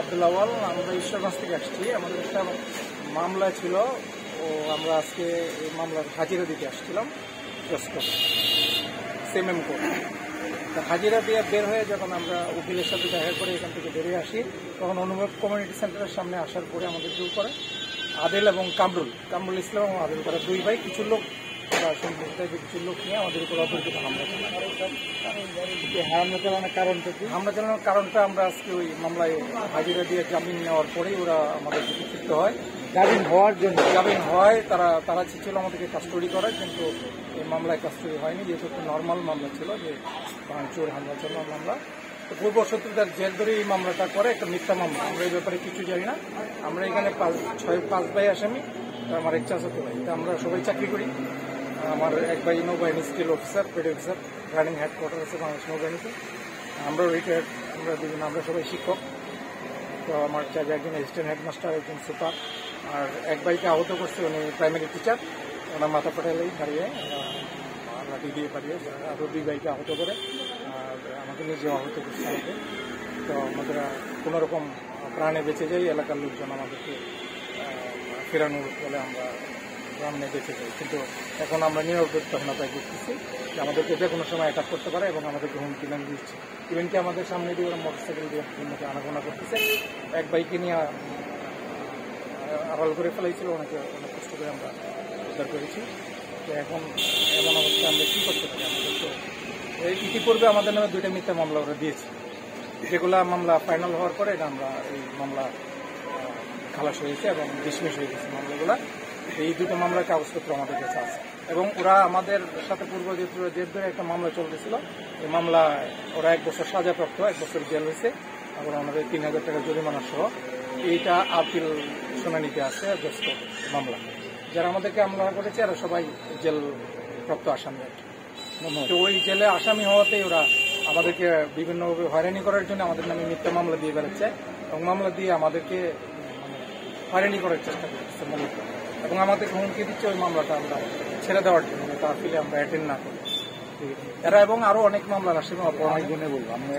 আব্দুল আওয়াল। আমরা ঈশ্বরগঞ্জ থেকে আসছি। আমাদের একটা মামলা ছিল, ও আমরা আজকে এই মামলার হাজিরা দিতে আসছিলাম সিএমএম কোর্ট। হাজিরা দিয়ে বের হয়ে যখন আমরা উকিলের সাথে দেখা করে এখান থেকে বেরিয়ে আসি, তখন অনুভব কমিউনিটি সেন্টারের সামনে আসার পরে আমাদের দূর করে আদেল এবং কামরুল ইসলাম এবং আদেল করা দুই ভাই কিছু লোক কিছু লোক নিয়ে আমাদের উপর অপরিচিত হামলা চালানোর কারণটা আমরা আজকে ওই মামলায় হাজিরা দিয়ে জামিন নেওয়ার পরেই ওরা আমাদের যুক্ত হয়। জামিন হয় তারা ছিল আমাদেরকে কাস্টডি করার, কিন্তু এই মামলায় কাস্টডি হয়নি, যেহেতু একটা নর্মাল মামলা ছিল যে চোর হামলা চালানোর মামলা। তো পূর্ব শত্রুতার জের ধরে এই মামলাটা করে একটা মিথ্যা মামলা। আমরা এই ব্যাপারে কিছু জানি না। আমরা এখানে পাঁচ ভাই আসামি, আমার এক চাচাতো ভাই। আমরা সবাই চাকরি করি। আমার এক ভাই নৌবাহিনী skill officer, paid officer, running headquarter আছে বাংলাদেশ নৌবাহিনীতে। আমরা রিটায়ার্ড, আমরা সবাই শিক্ষক। তো আমার চাচা একজন অ্যাসিস্ট্যান্ট হেডমাস্টার, একজন সুপার, আর এক ভাইকে আহত করছে, উনি প্রাইমারি টিচার। ওনার মাথা ফাটালেই দাঁড়িয়ে লাঠি দিয়ে পাঠিয়ে আরও দুই ভাইকে আহত করে, আর আমাকে নিজেও আহত করছে আমাকে। তো আমাদের কোনোরকম প্রাণে বেঁচে যাই, এলাকার লোকজন আমাদেরকে ফেরানোর বলে আমরা সামনে বেঁচে যাই। কিন্তু এখন আমরা নিরাপত্তাহীনতায় করতেছি যে আমাদেরকে যে কোনো সময় অ্যাটাক করতে পারে এবং আমাদেরকে হুমকি নাম দিচ্ছে। ইভেনকি আমাদের সামনে দিয়ে ওরা মোটরসাইকেল দিয়ে আনাগোনা করতেছে। এক বাইকে নিয়ে আড়াল করে ফেলাইছিল, অনেক কষ্ট করে আমরা উদ্ধার করেছি। তো এখন এমন অবস্থায় আমরা কী করতে পারি? আমাদের তো ইতিপূর্বে আমাদের নামে দুইটা মিথ্যা মামলা ওরা দিয়েছে, যেগুলো মামলা ফাইনাল হওয়ার পরে এটা আমরা এই মামলা খালাস হয়েছে এবং ডিসমিস হয়ে গেছে মামলাগুলো। এই দুটো মামলার কাগজপত্র আমাদের কাছে আছে এবং ওরা আমাদের সাথে পূর্ব জের ধরে একটা মামলা চলতেছিল। এই মামলা ওরা 1 বছর সাজাপ্রাপ্ত, 1 বছর জেল হয়েছে, এবং আমাদের 3000 টাকা জরিমানা সহ এইটা আপিল শুনানিতে আছে। ব্যস্ত মামলা যারা আমাদেরকে হামলা করেছে এরা সবাই জেল প্রাপ্ত আসামি। তো ওই জেলে আসামি হওয়াতেই ওরা আমাদেরকে বিভিন্নভাবে হয়রানি করার জন্য আমাদের নামে মিথ্যা মামলা দিয়ে বেড়াচ্ছে এবং মামলা দিয়ে আমাদেরকে হয়রানি করার চেষ্টা করতেছে মূলত, এবং আমাদেরকে হুমকি দিচ্ছে ওই মামলাটা আমরা ছেড়ে দেওয়ার জন্য, তার ফলে আমরা অ্যাটেন্ড না করি। এরা এবং আরও অনেক মামলার আসামি অনেক গুণে বলবো আমরা।